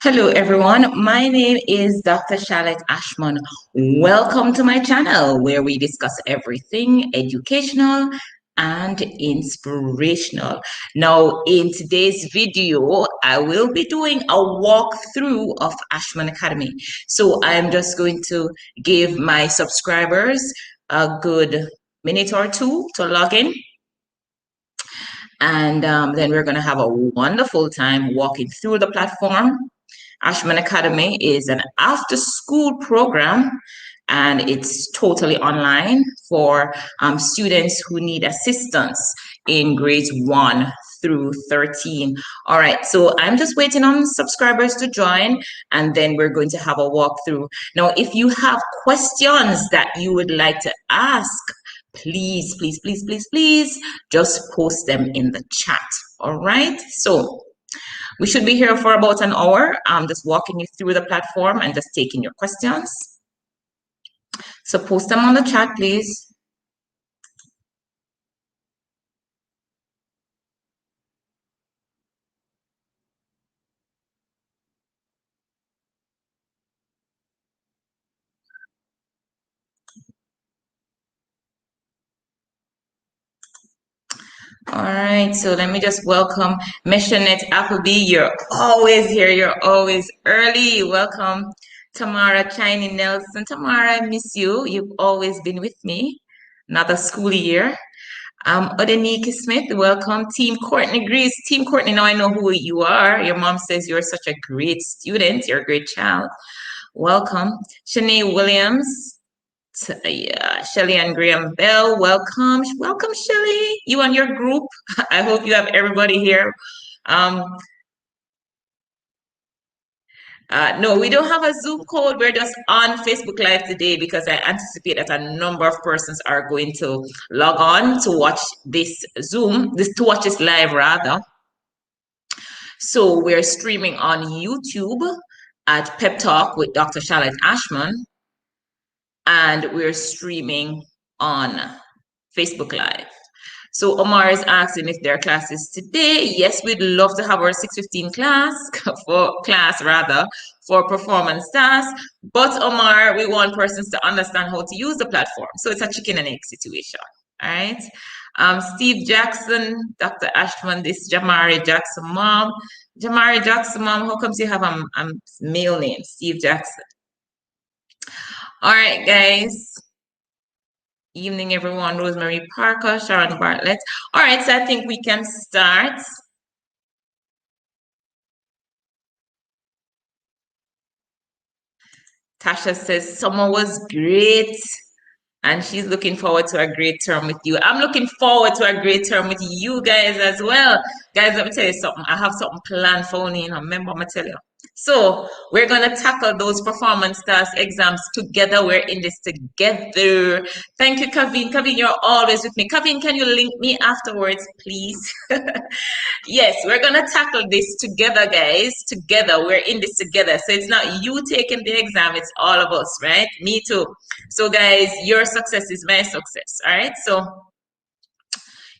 Hello, everyone. My name is Dr. Shalette Ashman. Welcome to my channel where we discuss everything educational and inspirational. Now, in today's video, I will be doing a walkthrough of Ashman Academy. So I'm just going to give my subscribers a good minute or two to log in. And then we're going to have a wonderful time walking through the platform. Ashman Academy is an after-school program, and it's totally online for students who need assistance in grades 1 through 13. All right, so I'm just waiting on subscribers to join, and then we're going to have a walkthrough. Now, if you have questions that you would like to ask, please, please, please, please, please just post them in the chat. All right, so we should be here for about an hour. I'm just walking you through the platform and just taking your questions. So post them on the chat, please. All right, so let me just welcome Meshanet Appleby. You're always here. You're always early. Welcome, Tamara Chiney Nelson. Tamara, I miss you. You've always been with me. Another school year. Odeniki Smith, welcome. Team Courtney Grease. Team Courtney, now I know who you are. Your mom says you're such a great student. You're a great child. Welcome. Shanae Williams. Yeah, Shelly and Graham Bell, welcome. Welcome, Shelly. You and your group. I hope you have everybody here. No, we don't have a Zoom code. We're just on Facebook Live today because I anticipate that a number of persons are going to log on to watch this to watch this live rather. So we're streaming on YouTube at Pep Talk with Dr. Shalette Ashman. And we're streaming on Facebook Live. So Omar is asking if there are classes today. Yes, we'd love to have our 6:15 class for performance tasks. But Omar, we want persons to understand how to use the platform. So it's a chicken and egg situation. All right. Steve Jackson, Dr. Ashman, this Jamari Jackson mom. Jamari Jackson mom, how comes you have a male name, Steve Jackson? All right, guys. Evening, everyone. Rosemary Parker, Sharon Bartlett. All right, so I think we can start. Tasha says summer was great, and she's looking forward to a great term with you. I'm looking forward to a great term with you guys as well. Guys, let me tell you something. I have something planned for you. Remember, I'm going to tell you. So we're going to tackle those performance task exams together. We're in this together. Thank you, Kavin. Kavin, you're always with me. Kavin, can you link me afterwards, please? Yes, we're going to tackle this together, guys. Together. We're in this together. So it's not you taking the exam. It's all of us, right? Me too. So, guys, your success is my success. All right. So,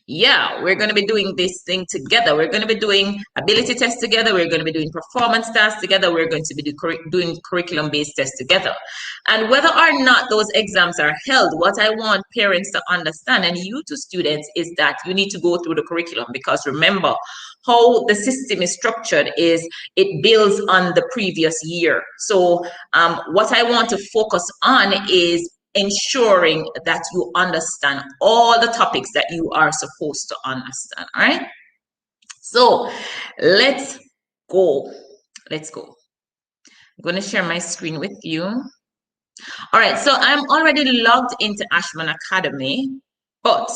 yeah, we're going to be doing this thing together. We're going to be doing ability tests together. We're going to be doing performance tasks together. We're going to be doing curriculum-based tests together. And whether or not those exams are held, what I want parents to understand, and you two students, is that you need to go through the curriculum, because remember, how the system is structured is it builds on the previous year. So what I want to focus on is ensuring that you understand all the topics that you are supposed to understand. All right, so let's go. I'm going to share my screen with you. All right, so I'm already logged into Ashman Academy, but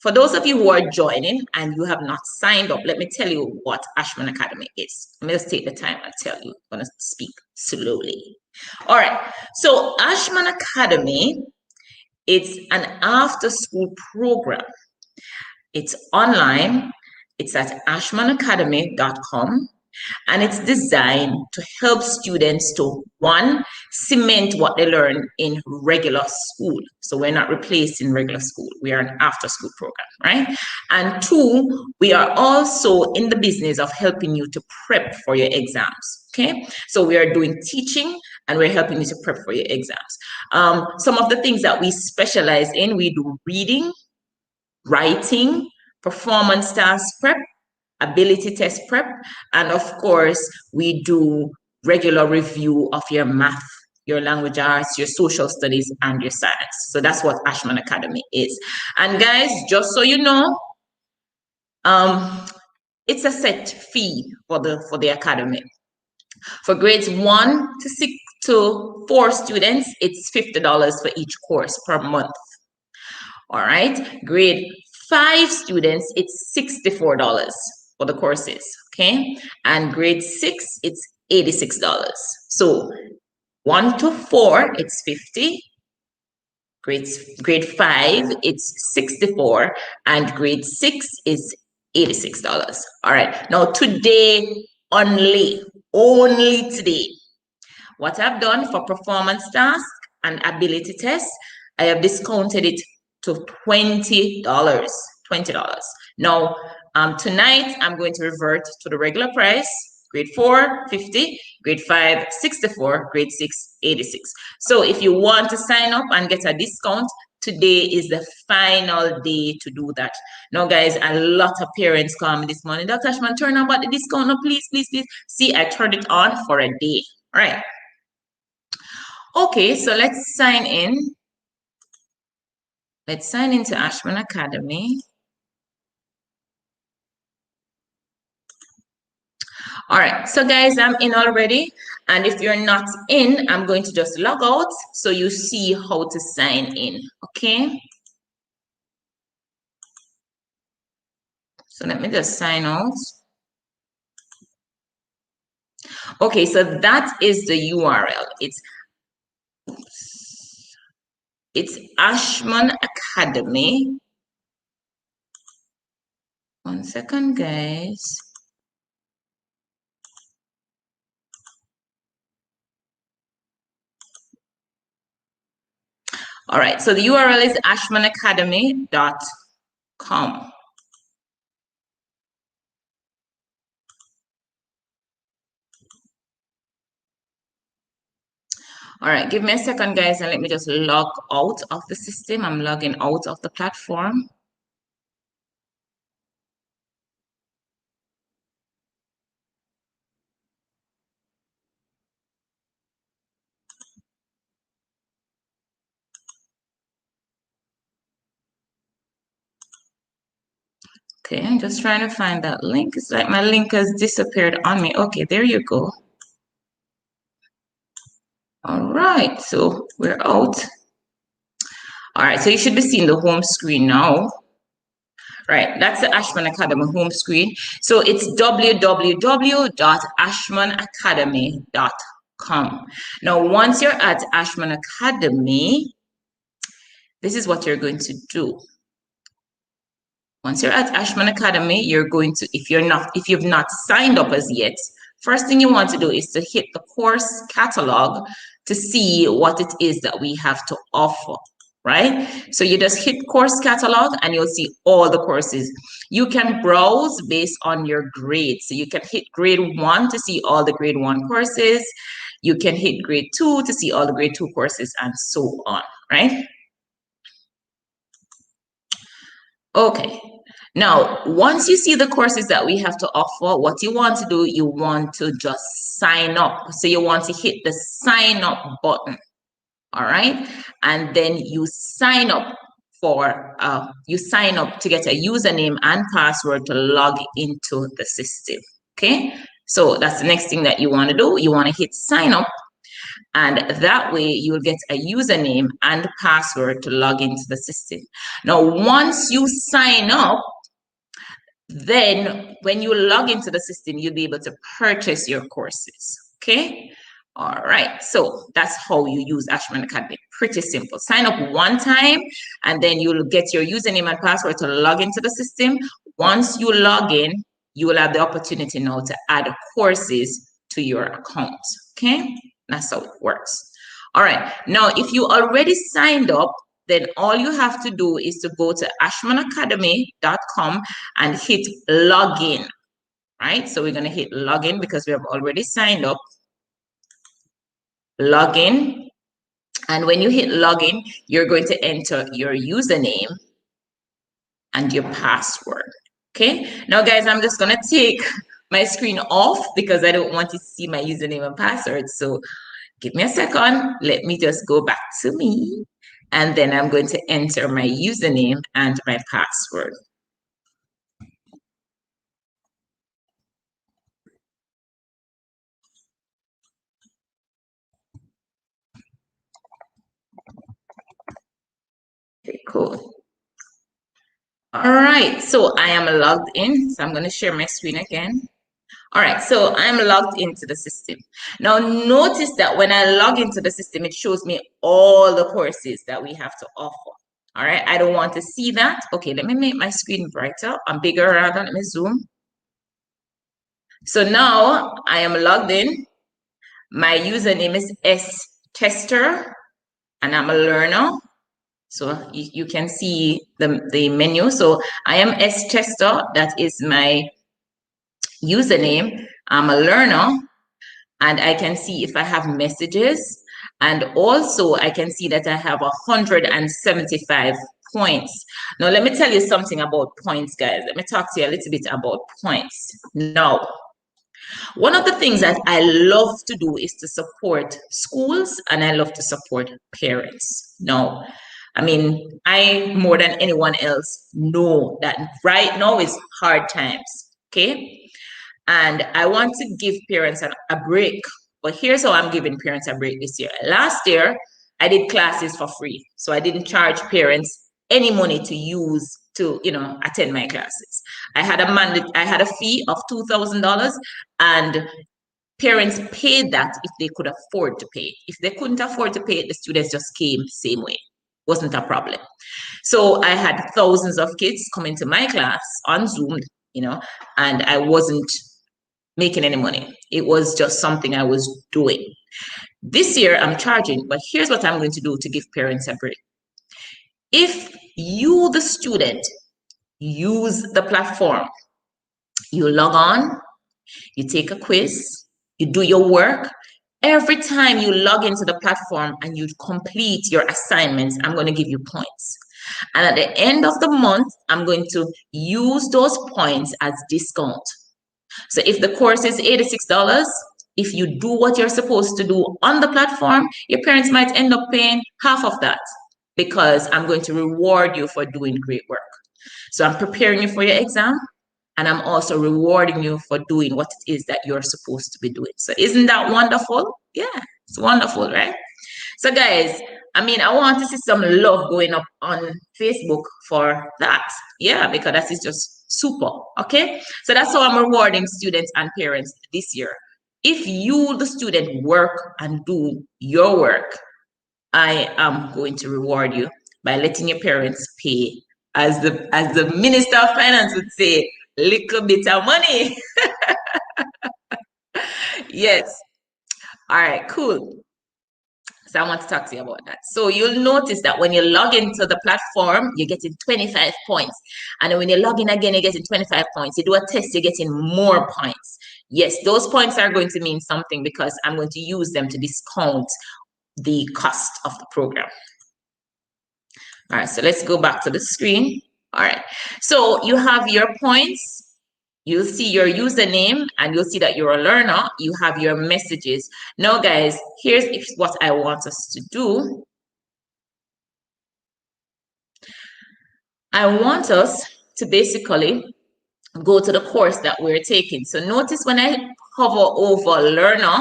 for those of you who are joining and you have not signed up, let me tell you what Ashman Academy is. Let me just take the time and tell you. I'm going to speak slowly. All right, so Ashman Academy, it's an after-school program. It's online. It's at ashmanacademy.com. And it's designed to help students to, one, cement what they learn in regular school. So we're not replacing regular school. We are an after-school program, right? And two, we are also in the business of helping you to prep for your exams, okay? So we are doing teaching and we're helping you to prep for your exams. Some of the things that we specialize in, we do reading, writing, performance task prep, ability test prep, and of course, we do regular review of your math, your language arts, your social studies, and your science. So that's what Ashman Academy is. And guys, just so you know, it's a set fee for the academy. For grades 1 to 4 students, it's $50 for each course per month. All right, grade 5 students, it's $64 for the courses, okay? And grade 6, it's $86. So 1 to 4, it's 50. Grade 5, it's 64, and grade 6 is $86. All right, now today only today, what I've done for performance task and ability test, I have discounted it to $20. Now, tonight I'm going to revert to the regular price. Grade 4, 50, grade 5, 64, grade 6, 86. So if you want to sign up and get a discount, today is the final day to do that. Now, guys, a lot of parents call me this morning, Dr. Ashman, turn on about the discount. No, please, please, please. See, I turned it on for a day. All right. Okay, so let's sign in. Let's sign into Ashman Academy. All right, so guys, I'm in already. And if you're not in, I'm going to just log out so you see how to sign in, okay? So let me just sign out. Okay, so that is the URL. It's Ashman Academy. One second, guys. All right, so the URL is ashmanacademy.com. All right, give me a second, guys, and let me just log out of the system. I'm logging out of the platform. Okay, I'm just trying to find that link. It's like my link has disappeared on me. Okay, there you go. All right, so we're out. All right, so you should be seeing the home screen now. Right, that's the Ashman Academy home screen. So it's www.ashmanacademy.com. Now, once you're at Ashman Academy, this is what you're going to do. Once you're at Ashman Academy, you're going to, if you've not signed up as yet, first thing you want to do is to hit the course catalog to see what it is that we have to offer, right? So you just hit course catalog and you'll see all the courses. You can browse based on your grade. So you can hit grade 1 to see all the grade 1 courses. You can hit grade 2 to see all the grade 2 courses and so on, right? Okay. Now, once you see the courses that we have to offer, what you want to do, you want to just sign up. So you want to hit the sign up button, all right? And then you sign up to get a username and password to log into the system, okay? So that's the next thing that you want to do. You want to hit sign up, and that way you'll get a username and password to log into the system. Now, once you sign up, then when you log into the system, you'll be able to purchase your courses, okay? All right, so that's how you use Ashman Academy. Pretty simple. Sign up one time, and then you'll get your username and password to log into the system. Once you log in, you will have the opportunity now to add courses to your account. Okay, that's how it works. All right, now if you already signed up, then all you have to do is to go to ashmanacademy.com and hit login. Right, so we're going to hit login because we have already signed up. Login, and when you hit login, you're going to enter your username and your password. Okay, now guys, I'm just going to take my screen off because I don't want to see my username and password. So give me a second. Let me just go back to me, and then I'm going to enter my username and my password. Okay, cool. All right, so I am logged in. So I'm going to share my screen again. All right, so I'm logged into the system. Now, notice that when I log into the system, it shows me all the courses that we have to offer. All right, I don't want to see that. Okay, let me make my screen brighter and bigger rather. Let me zoom. So now I am logged in. My username is stester, and I'm a learner. So you can see the menu. So I am stester. That is my username. I'm a learner, and I can see if I have messages, and also I can see that I have 175 points. Now let me tell you something about points, guys. Let me talk to you a little bit about points. Now, one of the things that I love to do is to support schools, and I love to support parents. Now, I mean, I more than anyone else know that right now is hard times, okay? And I want to give parents a break. But here's how I'm giving parents a break this year. Last year, I did classes for free. So I didn't charge parents any money to use to, attend my classes. I had a fee of $2,000, and parents paid that if they could afford to pay. If they couldn't afford to pay it, the students just came the same way. Wasn't a problem. So I had thousands of kids coming to my class on Zoom, and I wasn't making any money. It was just something I was doing. This year I'm charging, but here's what I'm going to do to give parents a break. If you, the student, use the platform, you log on, you take a quiz, you do your work. Every time you log into the platform and you complete your assignments, I'm going to give you points. And at the end of the month, I'm going to use those points as discount. So if the course is $86, if you do what you're supposed to do on the platform, your parents might end up paying half of that because I'm going to reward you for doing great work. So I'm preparing you for your exam, and I'm also rewarding you for doing what it is that you're supposed to be doing. So isn't that wonderful? Yeah, it's wonderful, right? So guys, I want to see some love going up on Facebook for that. Yeah, because that is just super. Okay. So that's how I'm rewarding students and parents this year. If you, the student, work and do your work, I am going to reward you by letting your parents pay, as the Minister of Finance would say, little bit of money. Yes. All right, cool. So I want to talk to you about that. So you'll notice that when you log into the platform, you're getting 25 points. And when you log in again, you're getting 25 points. You do a test, you're getting more points. Yes, those points are going to mean something because I'm going to use them to discount the cost of the program. All right, so let's go back to the screen. All right, so you have your points. You'll see your username, and you'll see that you're a learner. You have your messages. Now, guys, here's what I want us to do. I want us to basically go to the course that we're taking. So notice when I hover over learner,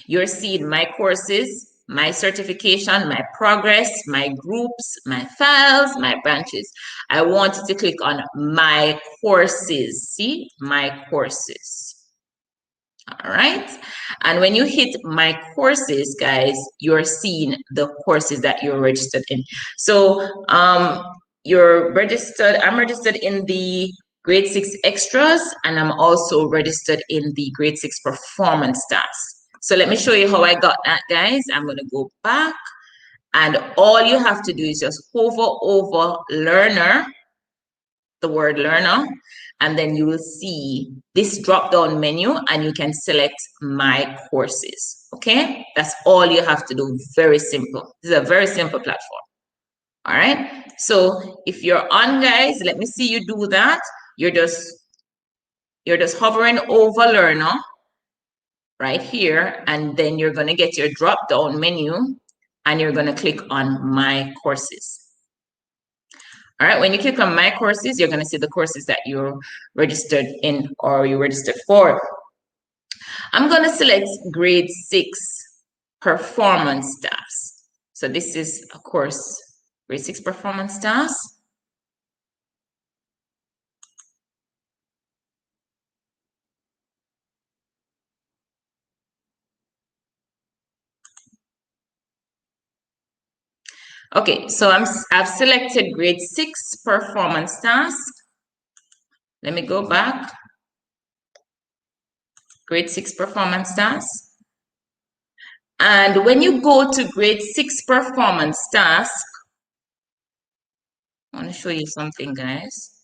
you're seeing my courses, my certification, my progress, my groups, my files, my branches. I want you to click on my courses. See, my courses. All right. And when you hit my courses, guys, you're seeing the courses that you're registered in. So you're registered, I'm registered in the grade 6 extras, and I'm also registered in the grade 6 performance task. So let me show you how I got that, guys. I'm going to go back, and all you have to do is just hover over learner, the word learner, and then you will see this drop down menu and you can select my courses. Okay, that's all you have to do. Very simple. This is a very simple platform. All right, so if you're on, guys, let me see you do that. You're just hovering over learner right here, and then you're going to get your drop down menu and you're going to click on my courses. All right, when you click on my courses, you're going to see the courses that you're registered in or you registered for. I'm going to select grade 6 performance tasks. So this is, of course, grade 6 performance tasks. Okay, so I've selected grade 6 performance task. Let me go back. Grade 6 performance task. And when you go to grade 6 performance task, I want to show you something, guys.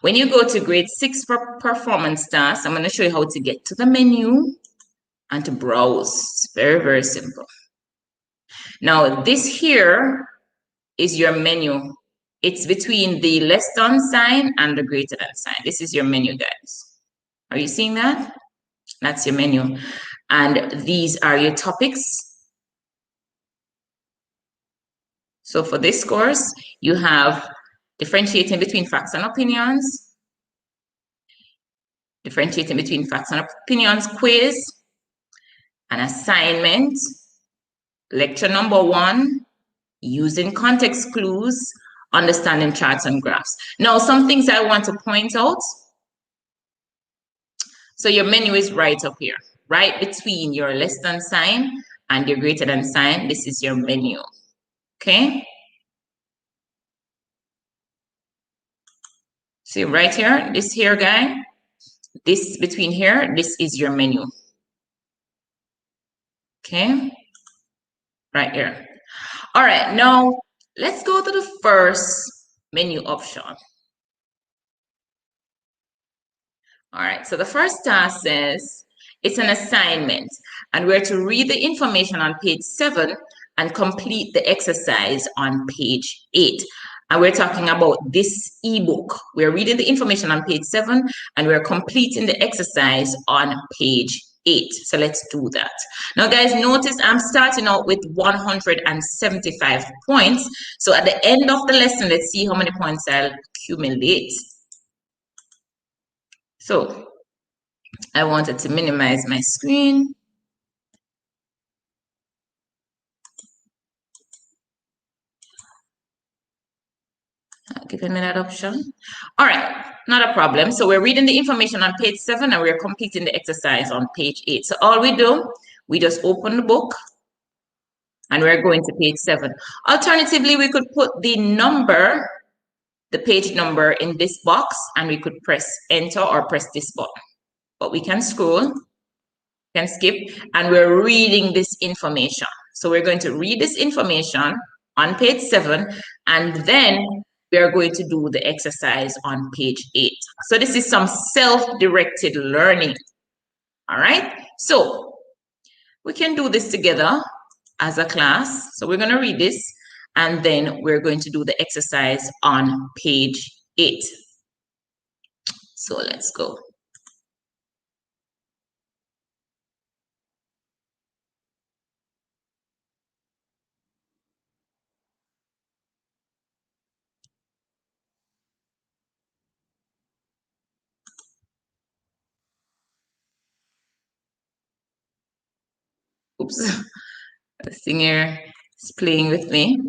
When you go to grade 6 performance task, I'm going to show you how to get to the menu and to browse. It's very, very simple. Now, this here is your menu. It's between the less than sign and the greater than sign. This is your menu, guys. Are you seeing that? That's your menu. And these are your topics. So for this course, you have differentiating between facts and opinions, differentiating between facts and opinions quiz, an assignment, lecture number 1, using context clues, understanding charts and graphs. Now, some things I want to point out. So your menu is right up here, right between your less than sign and your greater than sign. This is your menu, okay? See right here, this here guy, this between here, this is your menu, okay? Right here. All right, now let's go to the first menu option. All right, so the first task says it's an assignment, and we're to read the information on page 7 and complete the exercise on page 8. And we're talking about this ebook. We're reading the information on page 7 and we're completing the exercise on page 8. So let's do that. Now, guys, notice I'm starting out with 175 points. So at the end of the lesson, let's see how many points I'll accumulate. So I wanted to minimize my screen. Giving me that option. All right, not a problem. So we're reading the information on page 7 and we're completing the exercise on page 8. So all we do, we just open the book and we're going to page 7. Alternatively, we could put the number, the page number in this box, and we could press enter or press this button. But we can scroll, can skip, and we're reading this information. So we're going to read this information on page 7, and then we are going to do the exercise on page 8. So this is some self-directed learning. All right, so we can do this together as a class. So we're going to read this, and then we're going to do the exercise on page 8. So let's go. Oops, the singer is playing with me.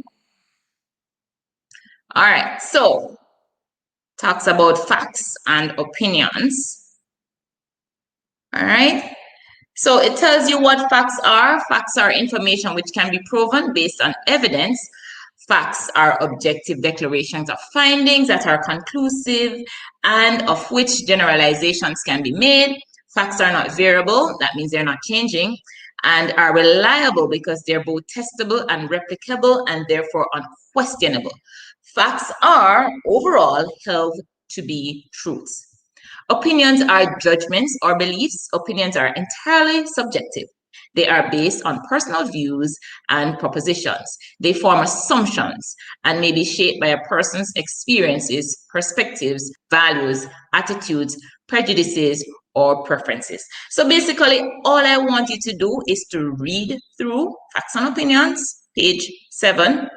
All right, so talks about facts and opinions. All right, so it tells you what facts are. Facts are information which can be proven based on evidence. Facts are objective declarations of findings that are conclusive and of which generalizations can be made. Facts are not variable, that means they're not changing, and are reliable because they're both testable and replicable and therefore unquestionable. Facts are overall held to be truths. Opinions are judgments or beliefs. Opinions are entirely subjective. They are based on personal views and propositions. They form assumptions and may be shaped by a person's experiences, perspectives, values, attitudes, prejudices, or preferences. So basically, all I want you to do is to read through Facts and Opinions, page 7,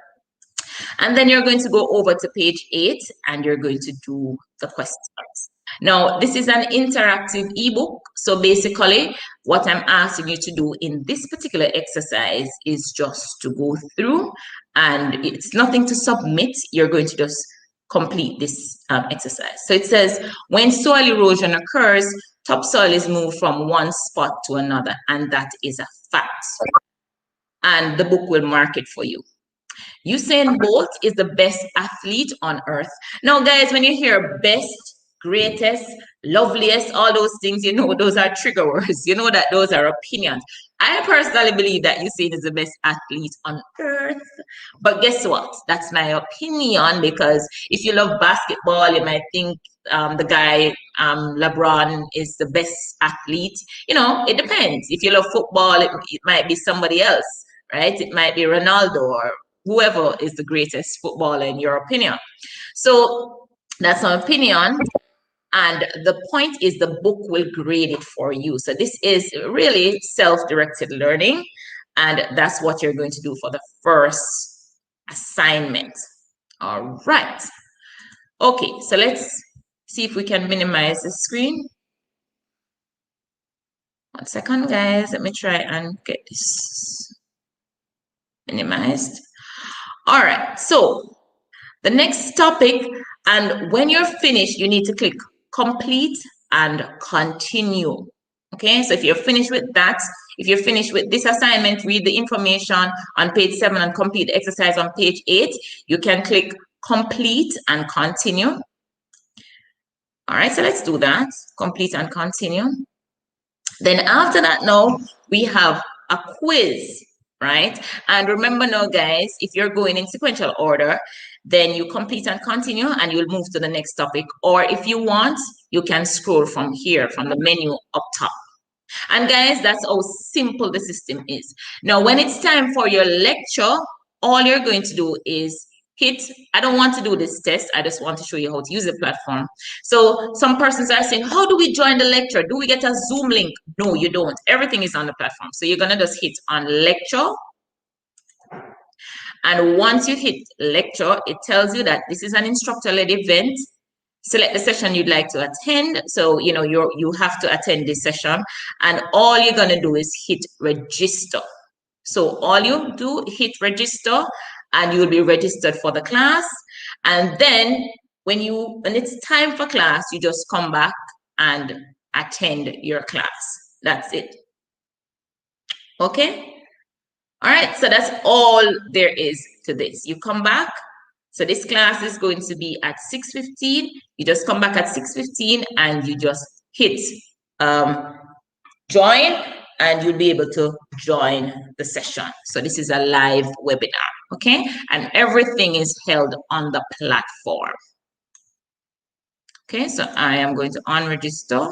and then you're going to go over to page 8 and you're going to do the questions. Now, this is an interactive ebook. So basically, what I'm asking you to do in this particular exercise is just to go through, and it's nothing to submit. You're going to just complete this exercise. So it says, when soil erosion occurs, topsoil is moved from one spot to another, and that is a fact. And the book will mark it for you. Usain Bolt is the best athlete on earth. Now, guys, when you hear best, greatest, loveliest, all those things, you know those are trigger words. You know that those are opinions. I personally believe that Usain is the best athlete on earth. But guess what? That's my opinion, because if you love basketball, you might think the guy, LeBron, is the best athlete. You know, it depends. If you love football, it might be somebody else, right? It might be Ronaldo or whoever is the greatest footballer in your opinion. So that's my opinion. And the point is the book will grade it for you. So this is really self-directed learning. And that's what you're going to do for the first assignment. All right. Okay, so let's see if we can minimize the screen. 1 second, guys. Let me try and get this minimized. All right, so the next topic, and when you're finished, you need to click complete and continue. Okay, so if you're finished with that, if you're finished with this assignment, read the information on page 7 and complete the exercise on page 8, you can click complete and continue. All right, so let's do that, complete and continue. Then after that, now we have a quiz, right? And remember now, guys, if you're going in sequential order, then you complete and continue and you'll move to the next topic. Or if you want, you can scroll from here, from the menu up top. And guys, that's how simple the system is. Now, when it's time for your lecture, all you're going to do is hit, I don't want to do this test, I just want to show you how to use the platform. So some persons are saying, how do we join the lecture? Do we get a Zoom link? No, you don't. Everything is on the platform. So you're going to just hit on lecture. And once you hit lecture, it tells you that this is an instructor-led event. Select the session you'd like to attend. So, you know, you have to attend this session. And all you're going to do is hit register. So all you do, hit register, and you'll be registered for the class. And then when it's time for class, you just come back and attend your class. That's it. Okay? All right, so that's all there is to this. You come back. So this class is going to be at 6:15. You just come back at 6:15 and you just hit join, and you'll be able to join the session. So this is a live webinar, okay? And everything is held on the platform. Okay, so I am going to unregister.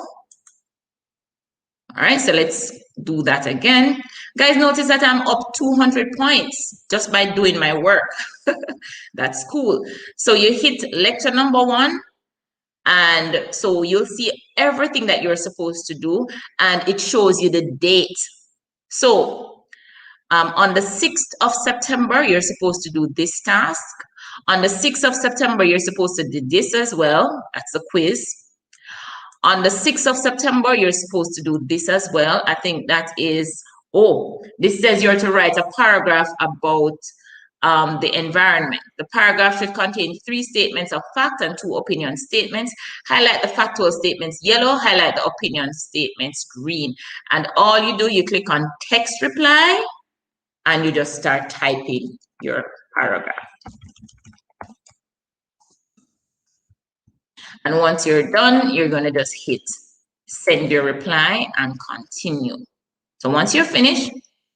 All right, so let's do that again. Guys, notice that I'm up 200 points just by doing my work. That's cool. So you hit lecture number 1, and so you'll see everything that you're supposed to do, and it shows you the date. So on the 6th of September, you're supposed to do this task. On the 6th of September, you're supposed to do this as well. That's the quiz. On the 6th of September, you're supposed to do this as well. I think that is, this says you're to write a paragraph about the environment. The paragraph should contain 3 statements of fact and 2 opinion statements. Highlight the factual statements yellow, highlight the opinion statements green. And all you do, you click on text reply, and you just start typing your paragraph. And once you're done, you're going to just hit send your reply and continue. So once you're finished,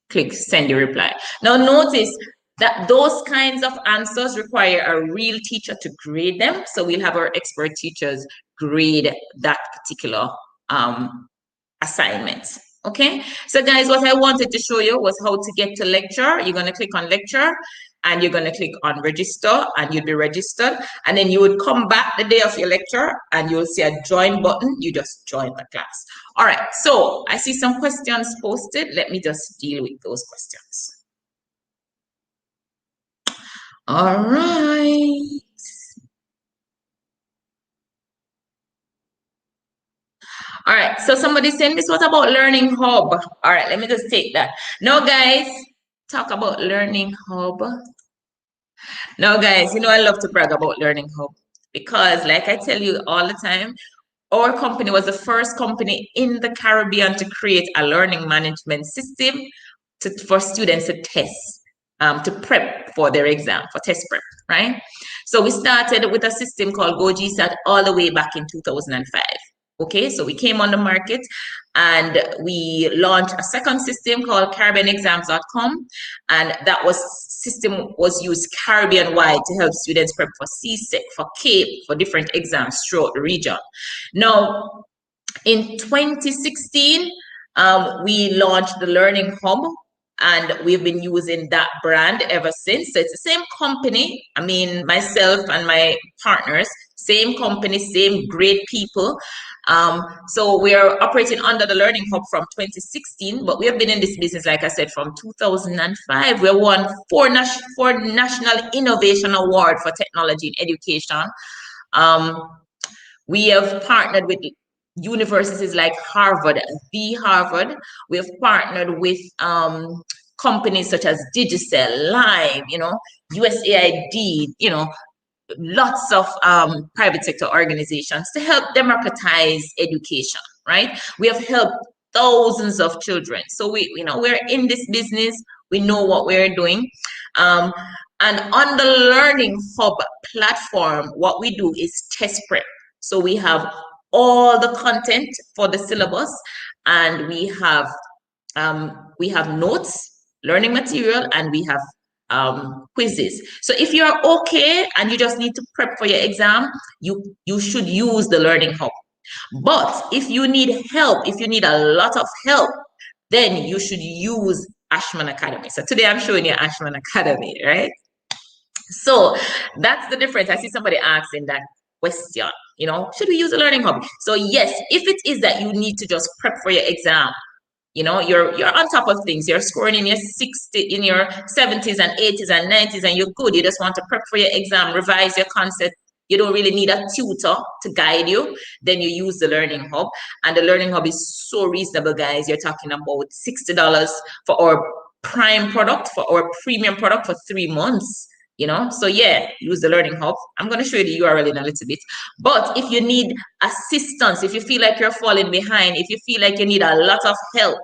click send your reply. Now notice that those kinds of answers require a real teacher to grade them. So we'll have our expert teachers grade that particular assignment. Okay, so guys, what I wanted to show you was how to get to lecture. You're going to click on lecture and you're going to click on register and you'll be registered. And then you would come back the day of your lecture and you'll see a join button. You just join the class. All right, so I see some questions posted. Let me just deal with those questions. All right. All right, so somebody saying, Miss, what about Learning Hub? All right, let me just take that. Now, guys, talk about Learning Hub. Now, guys, I love to brag about Learning Hub because, like I tell you all the time, our company was the first company in the Caribbean to create a learning management system for students to test, to prep for their exam, for test prep, right? So we started with a system called GoGSAT all the way back in 2005. Okay, so we came on the market and we launched a second system called CaribbeanExams.com, and that system was used Caribbean-wide to help students prep for CSEC, for CAPE, for different exams throughout the region. Now, in 2016, we launched the Learning Hub, and we've been using that brand ever since. So it's the same company. I mean, myself and my partners, same company, same great people. So we're operating under the Learning Hub from 2016, but we have been in this business, like I said, from 2005. We won four National Innovation Award for Technology in Education. We have partnered with universities like Harvard, the Harvard. We have partnered with companies such as Digicel, Live, USAID, lots of private sector organizations to help democratize education, right? We have helped thousands of children. So we're in this business. We know what we're doing. And on the Learning Hub platform, what we do is test prep. So we have all the content for the syllabus, and we have notes, learning material, and we have quizzes. So if you're okay and you just need to prep for your exam, you should use the Learning Hub. But if you need help, if you need a lot of help, then you should use Ashman Academy. So today I'm showing you Ashman Academy, right? So that's the difference. I see somebody asking that question, should we use a Learning Hub? So yes, if it is that you need to just prep for your exam, you're on top of things, you're scoring in your 70s and 80s and 90s, and you're good, you just want to prep for your exam, revise your concept, you don't really need a tutor to guide you, then you use the Learning Hub. And the Learning Hub is so reasonable, guys. You're talking about $60 for our prime product, for our premium product for 3 months. So yeah, use the Learning Hub. I'm going to show you the URL in a little bit. But if you need assistance, if you feel like you're falling behind, if you feel like you need a lot of help,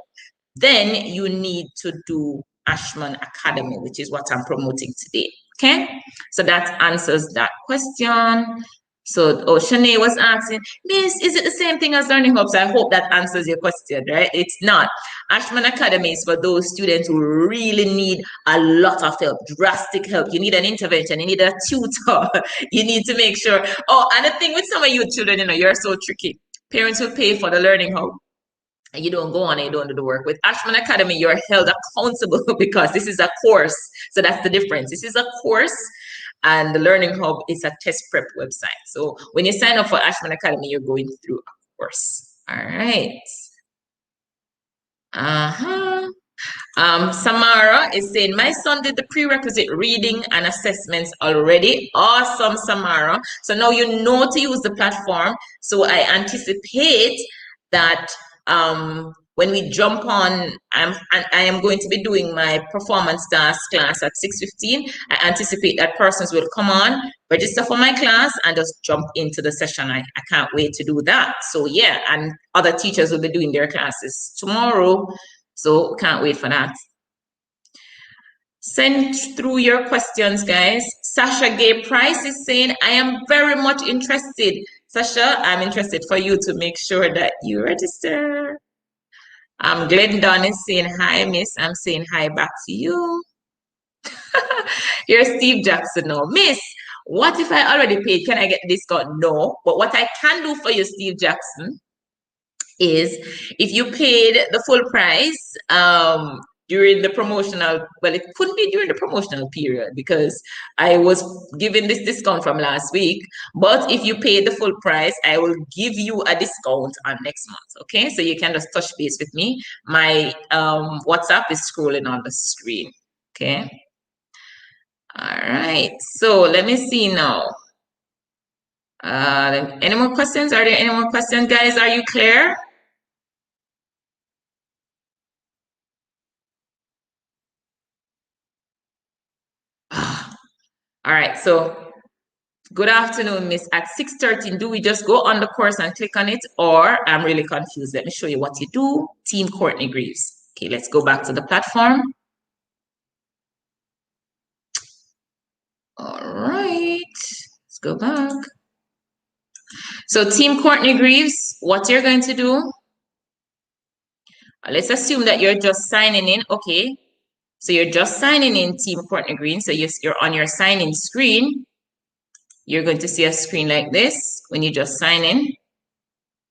then you need to do Ashman Academy, which is what I'm promoting today. Okay, so that answers that question. So, Shanae was asking, Miss, is it the same thing as Learning Hubs? I hope that answers your question, right? It's not. Ashman Academy is for those students who really need a lot of help, drastic help. You need an intervention, you need a tutor, you need to make sure. Oh, and the thing with some of you children, you're so tricky. Parents will pay for the Learning Hub, and you don't go on and you don't do the work. With Ashman Academy, you're held accountable because this is a course. So that's the difference. This is a course, and the Learning Hub is a test prep website. So when you sign up for Ashman Academy, you're going through a course. All right. Samara is saying, my son did the prerequisite reading and assessments already. Awesome, Samara. So now you know to use the platform. So I anticipate that when we jump on, I am going to be doing my performance task class at 6:15. I anticipate that persons will come on, register for my class, and just jump into the session. I can't wait to do that. So yeah, and other teachers will be doing their classes tomorrow. So can't wait for that. Send through your questions, guys. Sasha Gay Price is saying, I am very much interested. Sasha, I'm interested for you to make sure that you register. Glenn Dunn is saying, hi, miss. I'm saying hi back to you. You're Steve Jackson now. Miss, what if I already paid? Can I get a discount? No. But what I can do for you, Steve Jackson, is if you paid the full price during the promotional, well, it couldn't be during the promotional period because I was given this discount from last week. But if you pay the full price, I will give you a discount on next month. Okay, so you can just touch base with me. My WhatsApp is scrolling on the screen. Okay. All right. So let me see now. Any more questions? Are there any more questions, guys? Are you clear? All right, so good afternoon, Miss. At 6:13, do we just go on the course and click on it? Or I'm really confused. Let me show you what you do. Team Courtney Greaves. Okay, let's go back to the platform. All right, let's go back. So Team Courtney Greaves, what you're going to do, let's assume that you're just signing in. Okay, so you're just signing in Team Courtney Green. So you're on your sign-in screen. You're going to see a screen like this when you just sign in.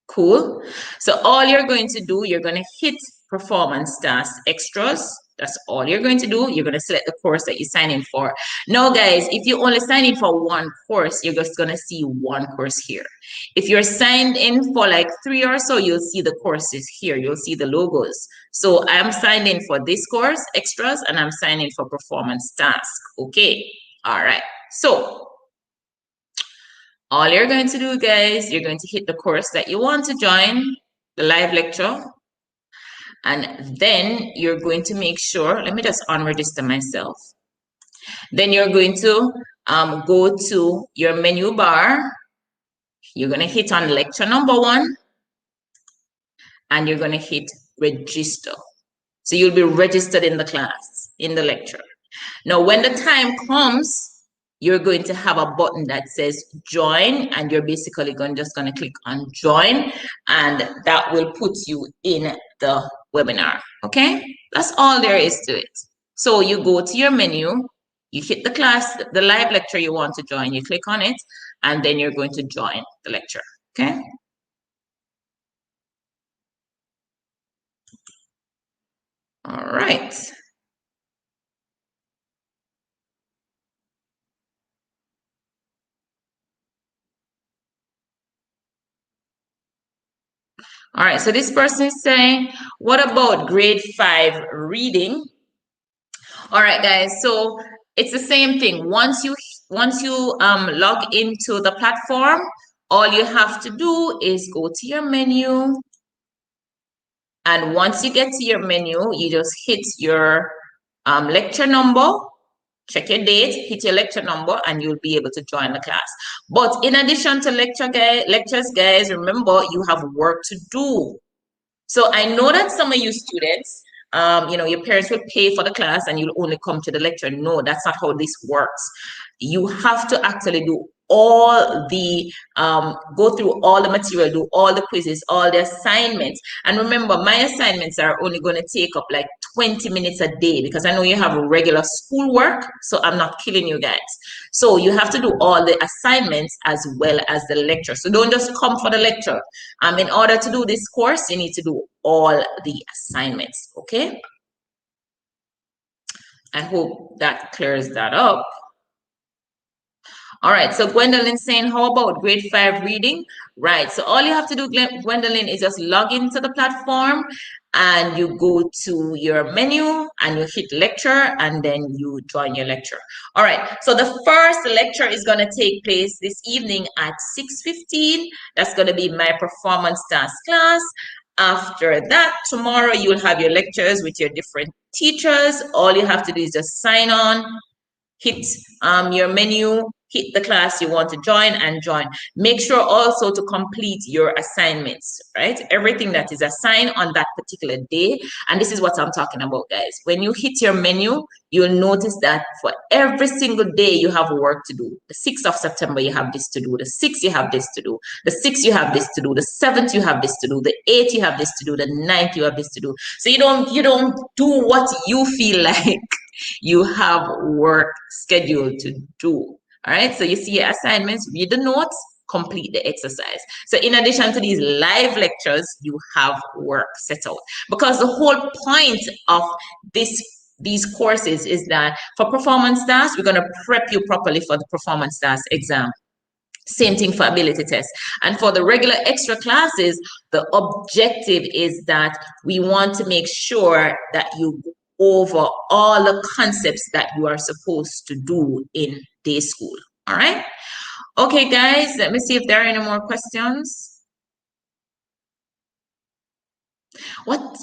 Cool. So all you're going to do, you're going to hit performance task extras. That's all you're going to do. You're going to select the course that you sign in for. Now, guys, if you only sign in for one course, you're just going to see one course here. If you're signed in for like 3 or so, you'll see the courses here. You'll see the logos. So I'm signed in for this course, extras, and I'm signed in for performance task. Okay. All right. So all you're going to do, guys, you're going to hit the course that you want to join, the live lecture. And then you're going to make sure, let me just unregister myself. Then you're going to go to your menu bar. You're going to hit on lecture number 1. And you're going to hit register. So you'll be registered in the class, in the lecture. Now, when the time comes, you're going to have a button that says join, and you're basically just going to click on join, and that will put you in the webinar. Okay, that's all there is to it. So you go to your menu, you hit the class, the live lecture you want to join, you click on it, and then you're going to join the lecture. Okay. All right. All right, so this person is saying, what about grade 5 reading? All right, guys, so it's the same thing. Once you log into the platform, all you have to do is go to your menu. And once you get to your menu, you just hit your lecture number, check your date, hit your lecture number, and you'll be able to join the class. But in addition to lectures, guys, remember you have work to do. So I know that some of you students, your parents will pay for the class and you'll only come to the lecture. No, that's not how this works. You have to actually do all the, go through all the material, do all the quizzes, all the assignments. And remember, my assignments are only going to take up like 20 minutes a day because I know you have regular school work, so I'm not killing you guys. So you have to do all the assignments as well as the lecture. So don't just come for the lecture. In order to do this course, you need to do all the assignments, okay? I hope that clears that up. All right, so Gwendolyn saying, how about grade 5 reading? Right, so all you have to do, Gwendolyn, is just log into the platform and you go to your menu and you hit lecture and then you join your lecture. All right, so the first lecture is going to take place this evening at 6:15. That's going to be my performance task class. After that, tomorrow you'll have your lectures with your different teachers. All you have to do is just sign on, hit your menu, hit the class you want to join and join. Make sure also to complete your assignments, right? Everything that is assigned on that particular day. And this is what I'm talking about, guys. When you hit your menu, you'll notice that for every single day you have work to do. The 6th of September, you have this to do. The 6th, you have this to do. The 6th, you have this to do. The 7th, you have this to do. The 8th, you have this to do. The 9th, you have this to do. So you don't do what you feel like you have work scheduled to do. All right, so you see your assignments, read the notes, complete the exercise. So in addition to these live lectures, you have work set out, because the whole point of these courses is that for performance tasks, we're going to prep you properly for the performance task exam. Same thing for ability tests. And for the regular extra classes, the objective is that we want to make sure that you go over all the concepts that you are supposed to do in day school. All right. Okay, guys, let me see if there are any more questions. What?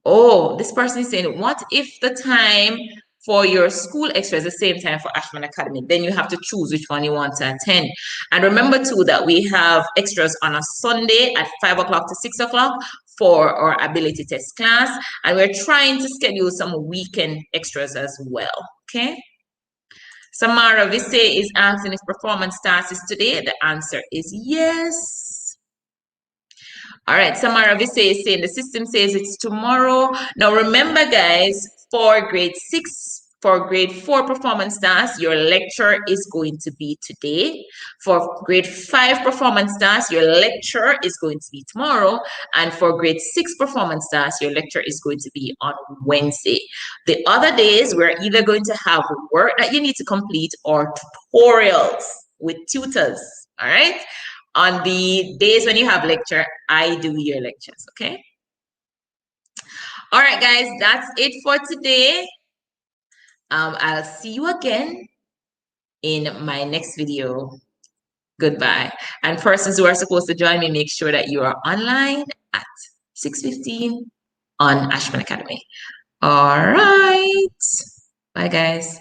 Oh, this person is saying, what if the time for your school extra is the same time for Ashman Academy? Then you have to choose which one you want to attend. And remember too that we have extras on a Sunday at 5 o'clock to 6 o'clock for our ability test class. And we're trying to schedule some weekend extras as well. Okay. Samara Visse is asking if performance task is today. The answer is yes. All right, Samara Visse is saying the system says it's tomorrow. Now remember, guys, for grade 6, for grade 4 performance task, your lecture is going to be today. For grade 5 performance task, your lecture is going to be tomorrow. And for grade 6 performance task, your lecture is going to be on Wednesday. The other days, we're either going to have work that you need to complete or tutorials with tutors, all right? On the days when you have lecture, I do your lectures, okay? All right, guys, that's it for today. I'll see you again in my next video. Goodbye. And persons who are supposed to join me, make sure that you are online at 6:15 on Ashman Academy. All right. Bye, guys.